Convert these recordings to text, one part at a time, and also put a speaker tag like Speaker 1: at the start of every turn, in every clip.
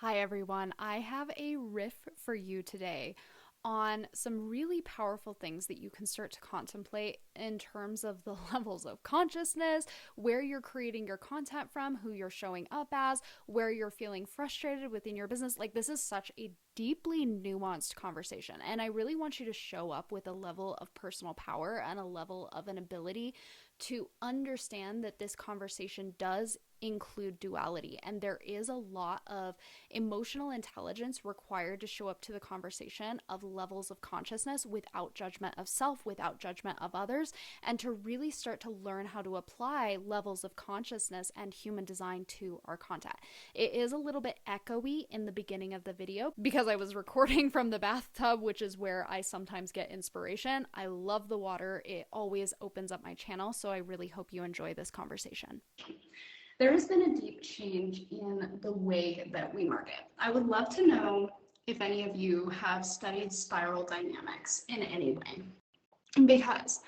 Speaker 1: Hi everyone, I have a riff for you today on some really powerful things that you can start to contemplate in terms of the levels of consciousness, where you're creating your content from, who you're showing up as, where you're feeling frustrated within your business. Like, this is such a deeply nuanced conversation, and I really want you to show up with a level of personal power and a level of an ability to understand that this conversation does include duality, and there is a lot of emotional intelligence required to show up to the conversation of levels of consciousness without judgment of self, without judgment of others, and to really start to learn how to apply levels of consciousness and human design to our content. It is a little bit echoey in the beginning of the video because I was recording from the bathtub, which is where I sometimes get inspiration. I love the water, it always opens up my channel, so I really hope you enjoy this conversation.
Speaker 2: There has been a deep change in the way that we market. I would love to know if any of you have studied spiral dynamics in any way. Because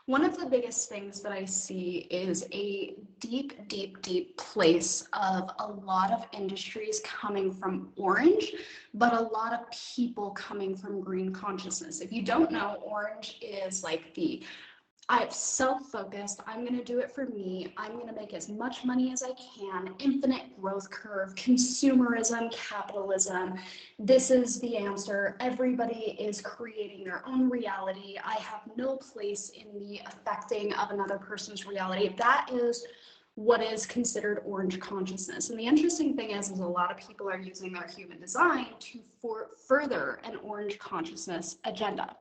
Speaker 2: one of the biggest things that I see is a deep place of a lot of industries coming from orange, but a lot of people coming from green consciousness. If you don't know, orange is like I'm self-focused. I'm going to do it for me. I'm going to make as much money as I can. Infinite growth curve, consumerism, capitalism. This is the answer. Everybody is creating their own reality. I have no place in the affecting of another person's reality. That is what is considered orange consciousness. And the interesting thing is a lot of people are using their human design to further an orange consciousness agenda.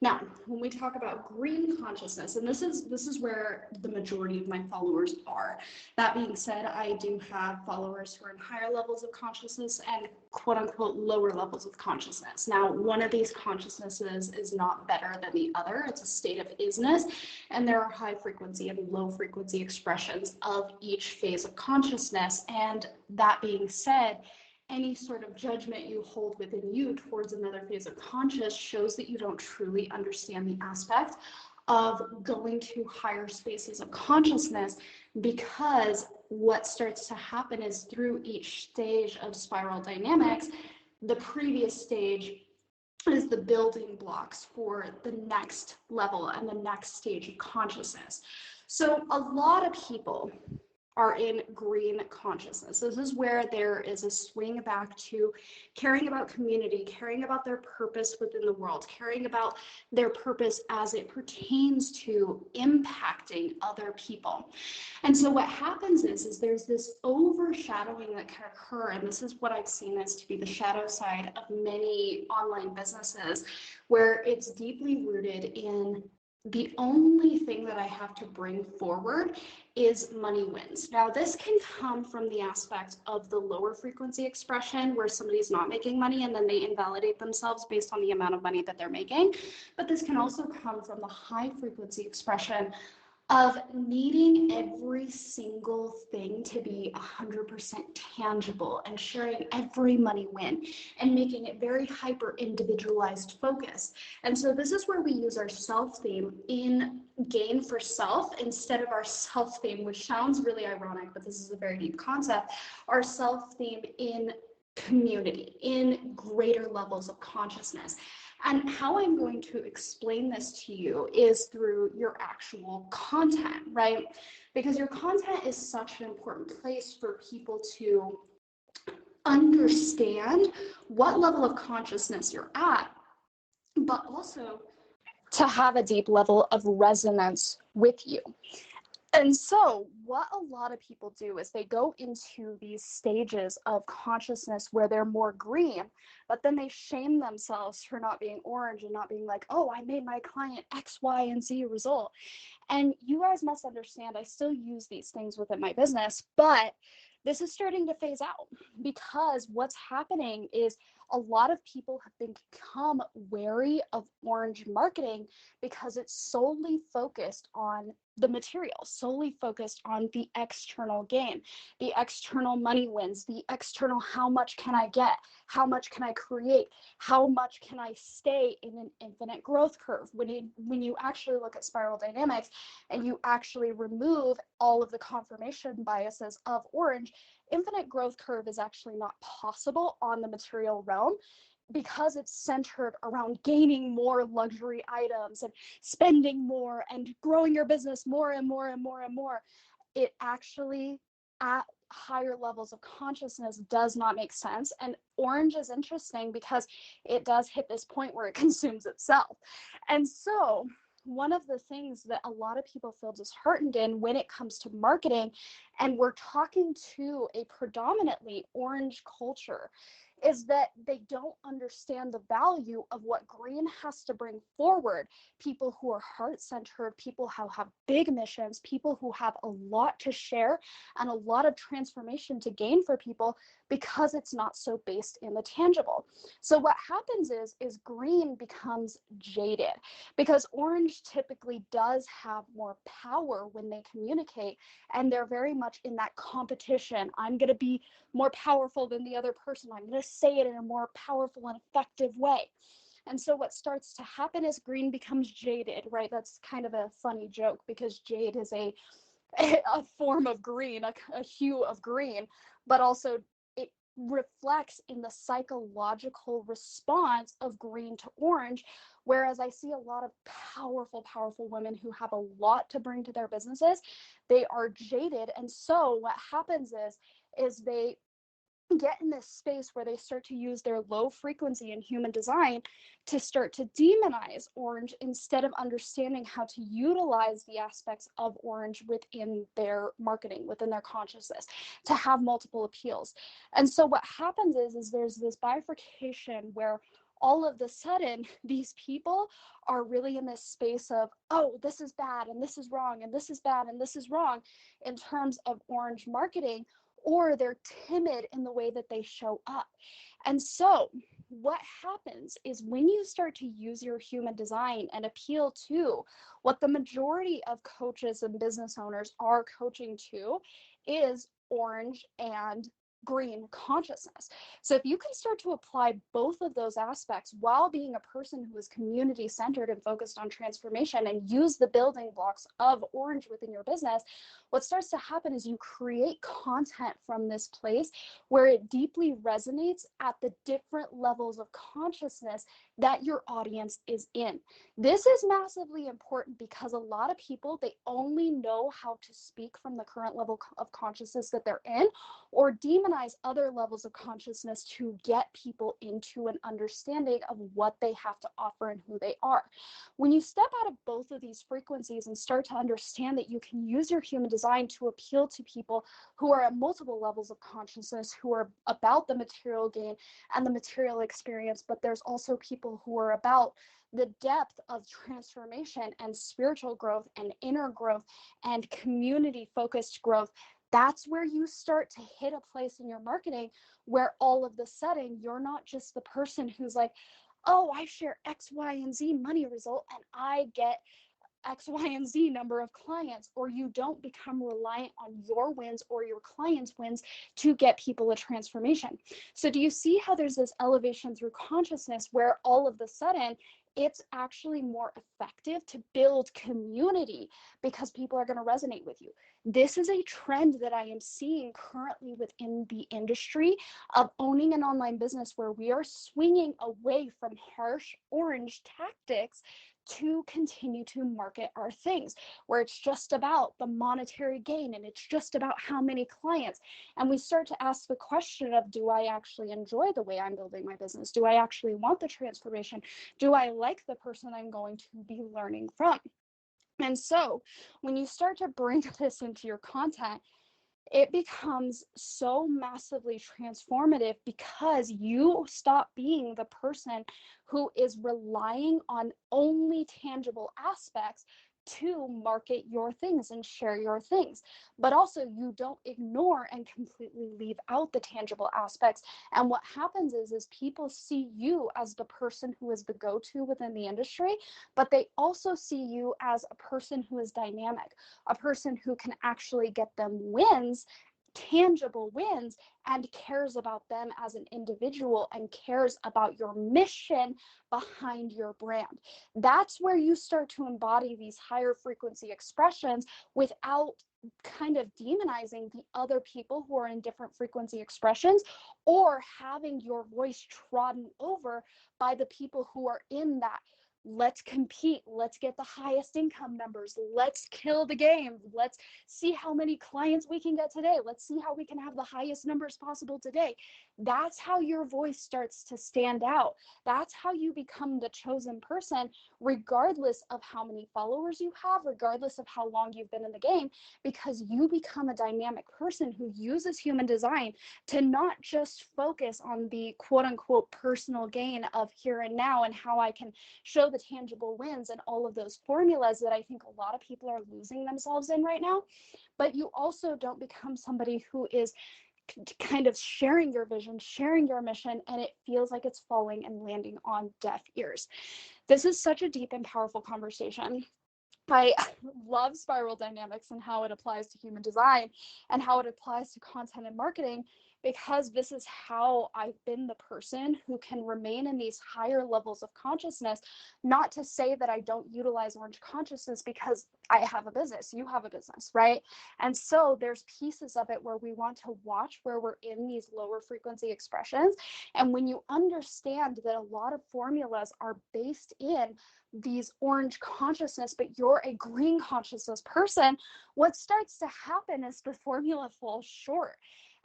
Speaker 2: Now, when we talk about green consciousness, and this is where the majority of my followers are. That being said, I do have followers who are in higher levels of consciousness and quote unquote lower levels of consciousness. Now, one of these consciousnesses is not better than the other. It's a state of isness, and there are high frequency and low frequency expressions of each phase of consciousness. And that being said, any sort of judgment you hold within you towards another phase of conscious shows that you don't truly understand the aspect of going to higher spaces of consciousness, because what starts to happen is through each stage of spiral dynamics, the previous stage is the building blocks for the next level and the next stage of consciousness. So a lot of people are in green consciousness. This is where there is a swing back to caring about community, caring about their purpose within the world, caring about their purpose as it pertains to impacting other people. And so what happens is there's this overshadowing that can occur, and this is what I've seen as to be the shadow side of many online businesses, where it's deeply rooted in the only thing that I have to bring forward is money wins. Now, this can come from the aspect of the lower frequency expression where somebody's not making money and then they invalidate themselves based on the amount of money that they're making. But this can also come from the high frequency expression of needing every single thing to be 100% tangible and sharing every money win and making it very hyper individualized focus. And so this is where we use our self theme in gain for self instead of our self theme, which sounds really ironic, but this is a very deep concept, our self theme in community, in greater levels of consciousness. And how I'm going to explain this to you is through your actual content, right? Because your content is such an important place for people to understand what level of consciousness you're at, but also to have a deep level of resonance with you. And so what a lot of people do is they go into these stages of consciousness where they're more green, but then they shame themselves for not being orange and not being like, oh, I made my client X, Y, and Z result. And you guys must understand, I still use these things within my business, but this is starting to phase out because what's happening is a lot of people have become wary of orange marketing because it's solely focused on the material, solely focused on the external gain, the external money wins, the external how much can I get, how much can I create, how much can I stay in an infinite growth curve. When you actually look at spiral dynamics and you actually remove all of the confirmation biases of orange,
Speaker 3: infinite growth curve is actually not possible on the material realm because it's centered around gaining more luxury items and spending more and growing your business more and more and more and more. It actually, at higher levels of consciousness, does not make sense. And orange is interesting because it does hit this point where it consumes itself. And so one of the things that a lot of people feel disheartened in when it comes to marketing, and we're talking to a predominantly orange culture, is that they don't understand the value of what green has to bring forward. People who are heart-centered, people who have big missions, people who have a lot to share and a lot of transformation to gain for people, because it's not so based in the tangible. So what happens is green becomes jaded, because orange typically does have more power when they communicate, and they're very much in that competition. I'm going to be more powerful than the other person. I'm going to say it in a more powerful and effective way. And so what starts to happen is green becomes jaded, right? That's kind of a funny joke because jade is a form of green, a hue of green, but also it reflects in the psychological response of green to orange. Whereas I see a lot of powerful women who have a lot to bring to their businesses, they are jaded. And so what happens is they get in this space where they start to use their low frequency in human design to start to demonize orange instead of understanding how to utilize the aspects of orange within their marketing, within their consciousness, to have multiple appeals. And so what happens is there's this bifurcation where all of the sudden these people are really in this space of, oh, this is bad and this is wrong and this is bad and this is wrong in terms of orange marketing, or they're timid in the way that they show up. And so what happens is when you start to use your human design and appeal to what the majority of coaches and business owners are coaching to, is orange and green consciousness. So if you can start to apply both of those aspects while being a person who is community centered and focused on transformation, and use the building blocks of orange within your business, what starts to happen is you create content from this place where it deeply resonates at the different levels of consciousness that your audience is in. This is massively important because a lot of people, they only know how to speak from the current level of consciousness that they're in, or demonize other levels of consciousness to get people into an understanding of what they have to offer and who they are. When you step out of both of these frequencies and start to understand that you can use your human design to appeal to people who are at multiple levels of consciousness, who are about the material gain and the material experience, but there's also people who are about the depth of transformation and spiritual growth and inner growth and community focused growth, that's where you start to hit a place in your marketing where all of a sudden you're not just the person who's like, oh, I share X, Y, and Z money result and I get X, Y, and Z number of clients, or you don't become reliant on your wins or your clients' wins to get people a transformation. So do you see how there's this elevation through consciousness where all of a sudden it's actually more effective to build community because people are going to resonate with you? This is a trend that I am seeing currently within the industry of owning an online business, where we are swinging away from harsh orange tactics to continue to market our things, where it's just about the monetary gain and it's just about how many clients. And we start to ask the question of, do I actually enjoy the way I'm building my business? Do I actually want the transformation? Do I like the person I'm going to be learning from? And so when you start to bring this into your content, it becomes so massively transformative because you stop being the person who is relying on only tangible aspects to market your things and share your things. But also, you don't ignore and completely leave out the tangible aspects. And what happens is people see you as the person who is the go-to within the industry, but they also see you as a person who is dynamic, a person who can actually get them wins, tangible wins, and cares about them as an individual and cares about your mission behind your brand. That's where you start to embody these higher frequency expressions without kind of demonizing the other people who are in different frequency expressions, or having your voice trodden over by the people who are in that let's compete, let's get the highest income numbers, let's kill the game, let's see how many clients we can get today, let's see how we can have the highest numbers possible today. That's how your voice starts to stand out. That's how you become the chosen person, regardless of how many followers you have, regardless of how long you've been in the game, because you become a dynamic person who uses human design to not just focus on the quote unquote personal gain of here and now and how I can show the tangible wins and all of those formulas that I think a lot of people are losing themselves in right now. But you also don't become somebody who is kind of sharing your vision, sharing your mission, and it feels like it's falling and landing on deaf ears. This is such a deep and powerful conversation. I love spiral dynamics and how it applies to human design and how it applies to content and marketing, because this is how I've been the person who can remain in these higher levels of consciousness. Not to say that I don't utilize orange consciousness, because I have a business, you have a business, right? And so there's pieces of it where we want to watch where we're in these lower frequency expressions. And when you understand that a lot of formulas are based in these orange consciousness, but you're a green consciousness person, what starts to happen is the formula falls short.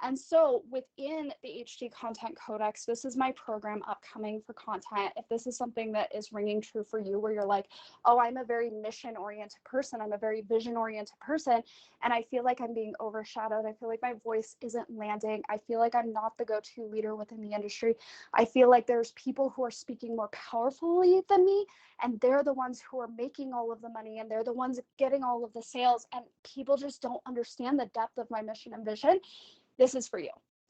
Speaker 3: And so within the HD Content Codex, this is my program upcoming for content. If this is something that is ringing true for you, where you're like, oh, I'm a very mission oriented person, I'm a very vision oriented person, and I feel like I'm being overshadowed, I feel like my voice isn't landing, I feel like I'm not the go-to leader within the industry, I feel like there's people who are speaking more powerfully than me, and they're the ones who are making all of the money, and they're the ones getting all of the sales, and people just don't understand the depth of my mission and vision. This is for you.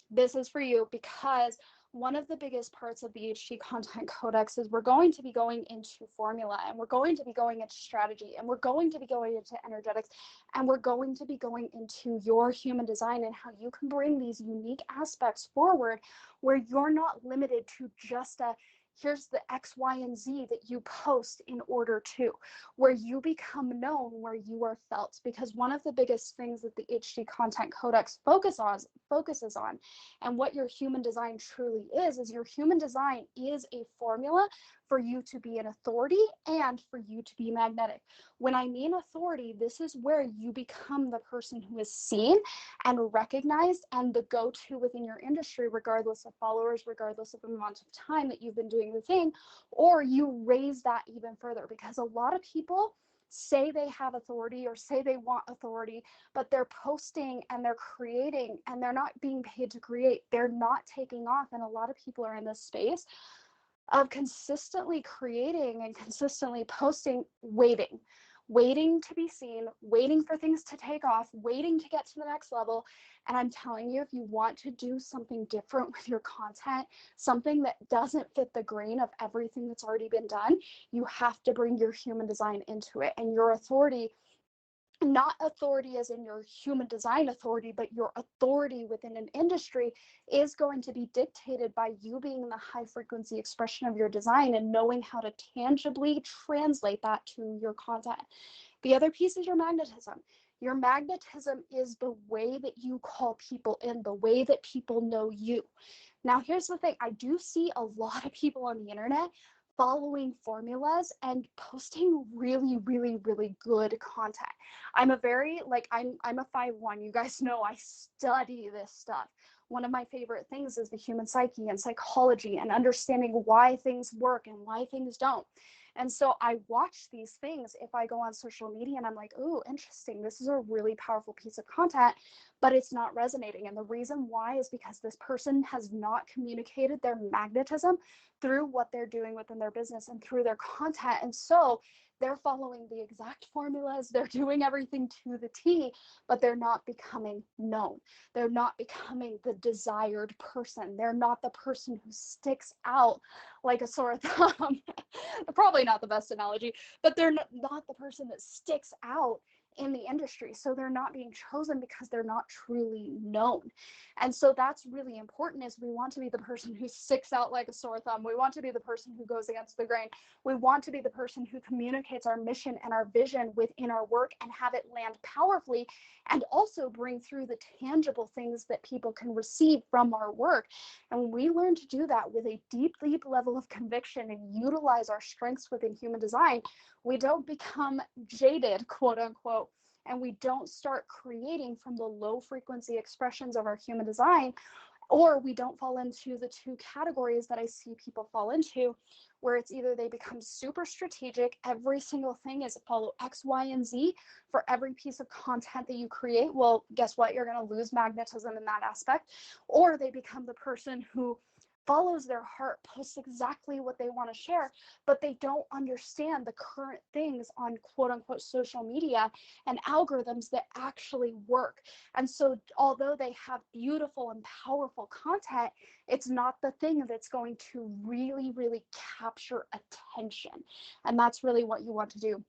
Speaker 3: This is for you, because one of the biggest parts of the HT Content Codex is we're going to be going into formula, and we're going to be going into strategy, and we're going to be going into energetics, and we're going to be going into your human design and how you can bring these unique aspects forward, where you're not limited to just a here's the X, Y, and Z that you post in order to, where you become known, where you are felt. Because one of the biggest things that the HD Content Codex focuses on, and what your human design truly is your human design is a formula for you to be an authority and for you to be magnetic. When I mean authority, this is where you become the person who is seen and recognized and the go-to within your industry, regardless of followers, regardless of the amount of time that you've been doing the thing, or you raise that even further. Because a lot of people say they have authority or say they want authority, but they're posting and they're creating and they're not being paid to create. They're not taking off. And a lot of people are in this space of consistently creating and consistently posting, waiting to be seen, waiting for things to take off, waiting to get to the next level. And I'm telling you, if you want to do something different with your content, something that doesn't fit the grain of everything that's already been done, you have to bring your human design into it. And your authority, not authority as in your human design authority, but your authority within an industry, is going to be dictated by you being the high frequency expression of your design and knowing how to tangibly translate that to your content. The other piece is your magnetism. Your magnetism is the way that you call people in, the way that people know you. Now, here's the thing. I do see a lot of people on the internet following formulas and posting really, really, really good content. I'm a very, like, I'm a 5-1. You guys know I study this stuff. One of my favorite things is the human psyche and psychology and understanding why things work and why things don't. And so I watch these things if I go on social media and I'm like, oh, interesting. This is a really powerful piece of content, but it's not resonating. And the reason why is because this person has not communicated their magnetism through what they're doing within their business and through their content. And so they're following the exact formulas, they're doing everything to the T, but they're not becoming known. They're not becoming the desired person. They're not the person who sticks out like a sore thumb. Probably not the best analogy, but they're not the person that sticks out in the industry. So they're not being chosen because they're not truly known. And so that's really important, is we want to be the person who sticks out like a sore thumb. We want to be the person who goes against the grain. We want to be the person who communicates our mission and our vision within our work and have it land powerfully, and also bring through the tangible things that people can receive from our work. And when we learn to do that with a deep, deep level of conviction and utilize our strengths within human design, we don't become jaded, quote unquote, and we don't start creating from the low frequency expressions of our human design, or we don't fall into the two categories that I see people fall into, where it's either they become super strategic, every single thing is follow X, Y, and Z for every piece of content that you create. Well, guess what? You're going to lose magnetism in that aspect. Or they become the person who follows their heart, posts exactly what they want to share, but they don't understand the current things on quote unquote social media and algorithms that actually work. And so, although they have beautiful and powerful content, it's not the thing that's going to really, really capture attention. And that's really what you want to do.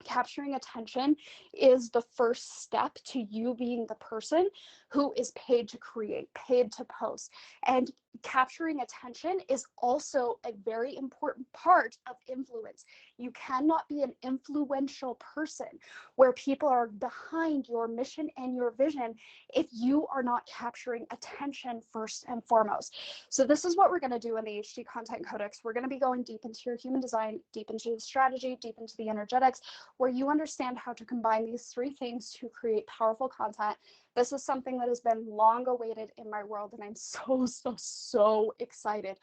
Speaker 3: Capturing attention is the first step to you being the person who is paid to create, paid to post. And capturing attention is also a very important part of influence. You cannot be an influential person where people are behind your mission and your vision if you are not capturing attention first and foremost. So this is what we're going to do in the HD Content Codex. We're going to be going deep into your human design, deep into the strategy, deep into the energetics, where you understand how to combine these three things to create powerful content. This is something that has been long awaited in my world, and I'm so excited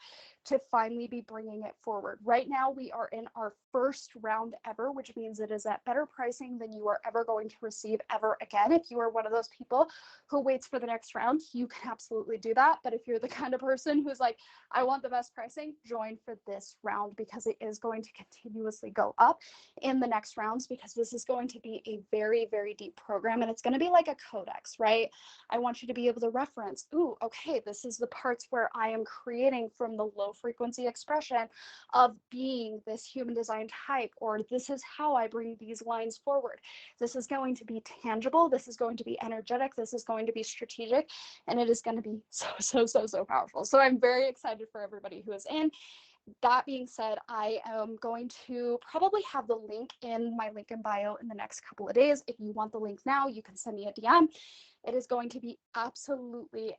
Speaker 3: to finally be bringing it forward. Right now, we are in our first round ever, which means it is at better pricing than you are ever going to receive ever again. If you are one of those people who waits for the next round, you can absolutely do that. But if you're the kind of person who's like, I want the best pricing, join for this round, because it is going to continuously go up in the next rounds, because this is going to be a very, very deep program, and it's going to be like a codex, right? I want you to be able to reference, ooh, okay, this is the parts where I am creating from the low frequency expression of being this human design type, or this is how I bring these lines forward. This is going to be tangible, this is going to be energetic, this is going to be strategic, and it is going to be so powerful. So I'm very excited for everybody who is in. That being said, I am going to probably have the link in my link in bio in the next couple of days. If you want the link now, you can send me a DM. It is going to be absolutely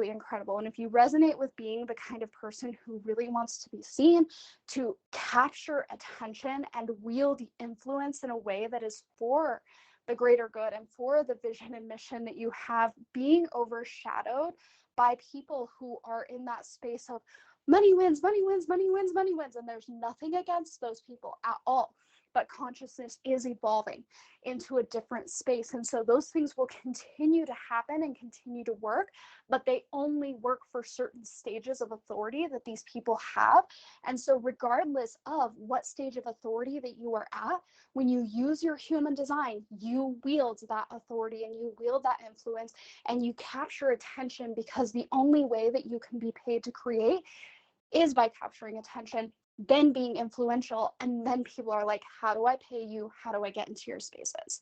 Speaker 3: incredible. And if you resonate with being the kind of person who really wants to be seen, to capture attention and wield the influence in a way that is for the greater good and for the vision and mission that you have, being overshadowed by people who are in that space of money wins, money wins, money wins, money wins. And there's nothing against those people at all. But consciousness is evolving into a different space. And so those things will continue to happen and continue to work, but they only work for certain stages of authority that these people have. And so regardless of what stage of authority that you are at, when you use your human design, you wield that authority and you wield that influence and you capture attention, because the only way that you can be paid to create is by capturing attention, then being influential, and then people are like, how do I pay you? How do I get into your spaces?